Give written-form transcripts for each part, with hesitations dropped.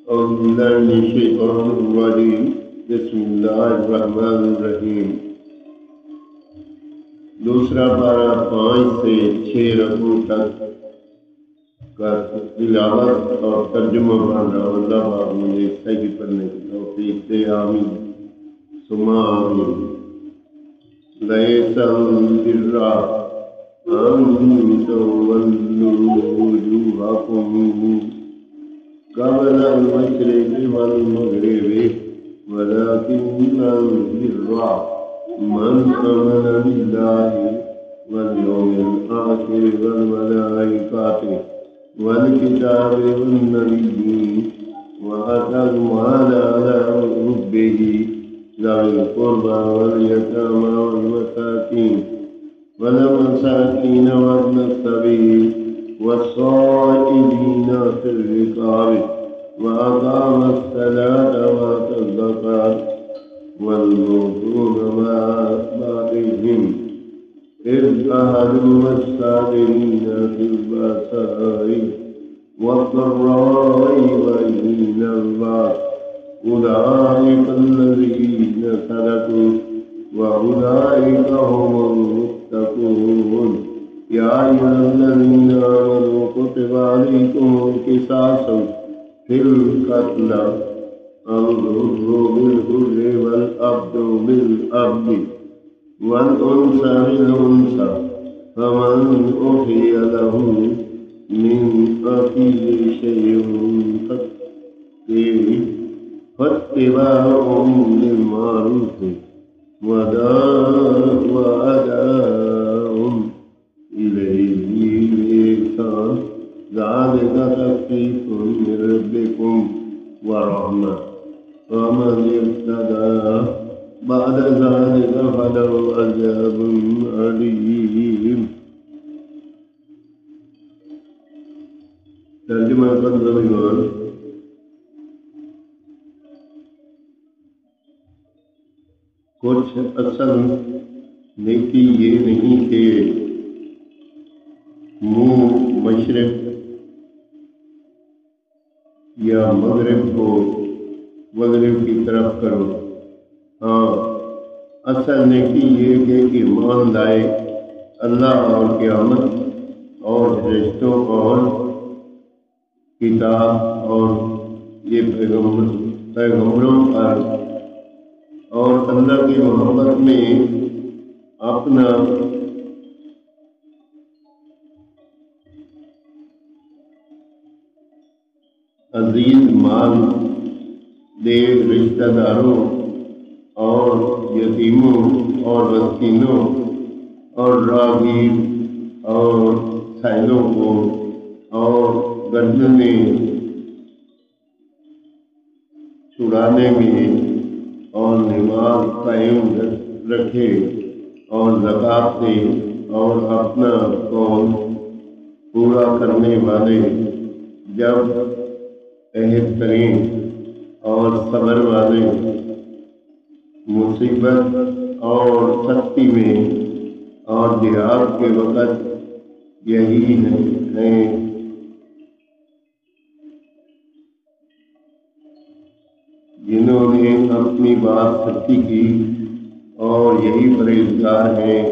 أعوذ بالله من الشيطان الرجيم بسم الله الرحمن الرحیم دوسرا پارہ 5 سے 6 رکوع تک کا تلاوت اور ترجمہ پڑھنا اللہ پاک مجھے صحیح پڑھنے کی توفیق دے، آمین ثم آمین۔ لیس البر أن تولوا وجوهكم قبل المشرق والمغرب ولكن البر من آمن بالله واليوم الآخر والملائكة والكتاب والنبيين وآتى المال على حبه ذوي القربى واليتامى والمساكين وابن السبيل والصائمين في الرقاب وأقام الصلاة وآتى الزكاة والموفون بآحدهم إذ عاهدوا والصابرين في البأساء والضراء وحين البأس أولئك الذين صدقوا وأولئك هم المتقون۔ يا أيها الذين آمنوا كتب عليكم القصاص في القتلى الحر بالحر والعبد بالعبد والأنثى بالأنثى فمن أوفي له من أخيه شيء فاتباع بالمعروف وأداء إليه بإحسان ذلك تخفيف من ربكم ورحمة ومن ابتدى بعد ذلك فله عذاب أليم۔ ترجمہ قدر کچھ اصل نیکی یہ نہیں کہ منہ مشرق یا مغرب کی طرف کرو، ہاں اصل نیکی یہ کہ ایمان لائے اللہ اور قیامت اور فرشتوں اور کتاب اور یہ پیغمبروں پر اور اللہ کی محبت میں اپنا عزیز مال دے رشتہ داروں اور یتیموں اور مسکینوں اور راغب اور سائلوں کو اور گردنیں چھڑانے میں اور نماز قائم رکھے اور زکوٰۃ دے اور اپنا قول پورا کرنے والے جب عہد کریں اور صبر والے مصیبت اور سختی میں اور جہاد کے وقت یہی ہیں جنہوں نے اپنی بات سچی کی اور یہی پرہیزگار ہیں۔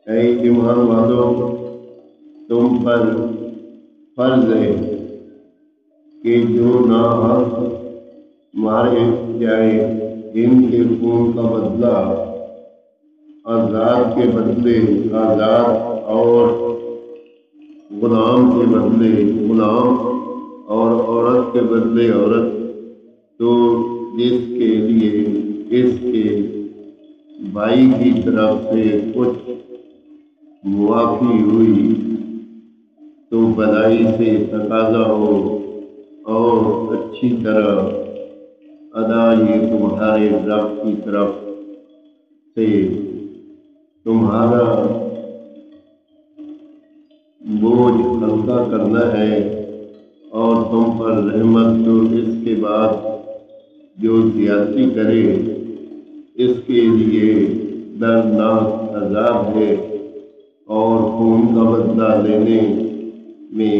اے ایمان والو، تم پر فرض ہے کہ جو ناحق مارے جائے ان کے خون کا بدلہ آزاد کے بدلے آزاد اور غلام کے بدلے غلام اور عورت کے بدلے عورت، تو جس کے لیے اس کے بھائی کی طرف سے کچھ معافی ہوئی تو بھلائی سے تقاضا ہو اور اچھی طرح ادا، یہ تمہارے رب کی طرف سے تمہارا بوجھ ہلکا کرنا ہے اور تم پر رحمت، تو اس کے بعد جو زیادتی کرے اس کے لیے دردناک عذاب ہے اور خون کا بدلہ لینے میں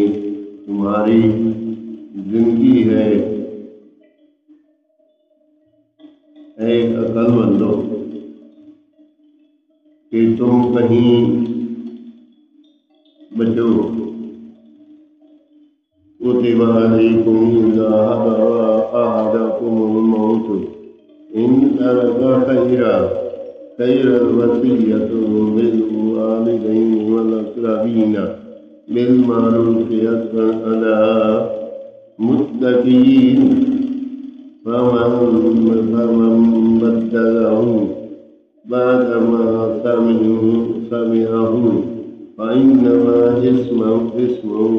تمہاری زندگی ہے عقل مندو کہ تم کہیں بچو كتب عليكم إذا حضر أحدكم الموت إن ترك خير الوصية للوالدين والأقربين بالمعروف حقا على المتقين فمن بدله بعدما سمعه فإنما اسمه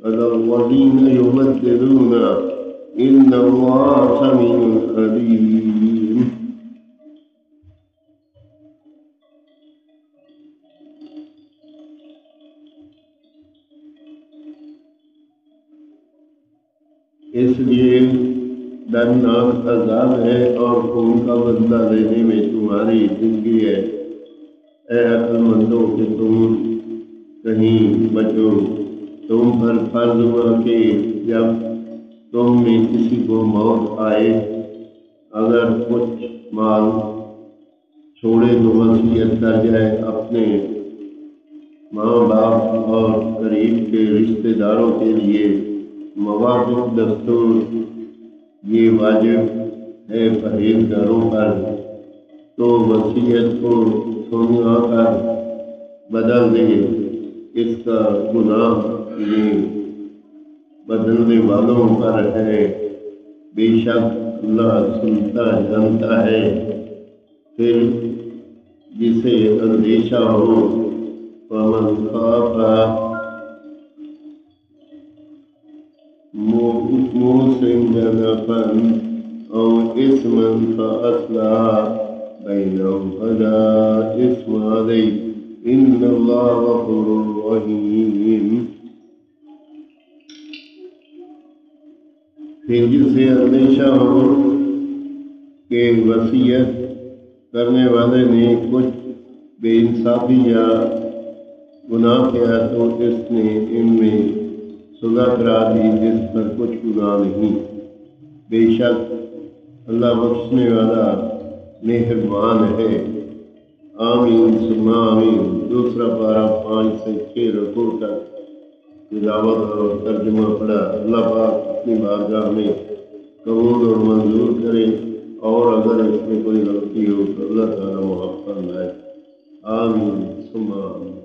على الذين يبدلون إن الله سميع عليم. اس لیے دردناک عذاب ہے اور خون کا بدلہ لینے میں تمہاری زندگی ہے. اے عقل مندوں کہ تم کہیں بچو. تم پر فرض ہوا کہ جب تم میں کسی کو موت آئے اگر کچھ مال چھوڑے تو وصیت کر جائے اپنے ماں باپ اور قریب کے رشتہ داروں کے لیے. موافق دستور یہ واجب ہے پرہیزگاروں پر. تو وصیت کو سنا کر بدل دے. اس کا گناہ یہ بدلنے والوں پر ہے. بے شک اللہ سنتا جانتا ہے. پھر جسے اندیشہ ہو فمن خاف موسم جنفا او اسما فاصلح بینہم فلا اثم علیہ ان اللہ غفور رحیم. پھر جسے اندیشہ ہو کہ وصیت کرنے والے نے کچھ بے انصافی یا گناہ کیا تو اس نے ان میں صلح کرا دی جس پر کچھ گناہ نہیں. بے شک اللہ بخشنے والا مہربان ہے. آمین ثم آمین. دوسرا پارہ 5 سے 6 رکوع تک تلاوت اور ترجمہ پڑھا. اللہ پاک اپنی بارگاہ میں قبول اور منظور کرے اور اگر اس میں کوئی غلطی ہو تو اللہ تعالیٰ معاف فرمائے. آمین ثم آمین.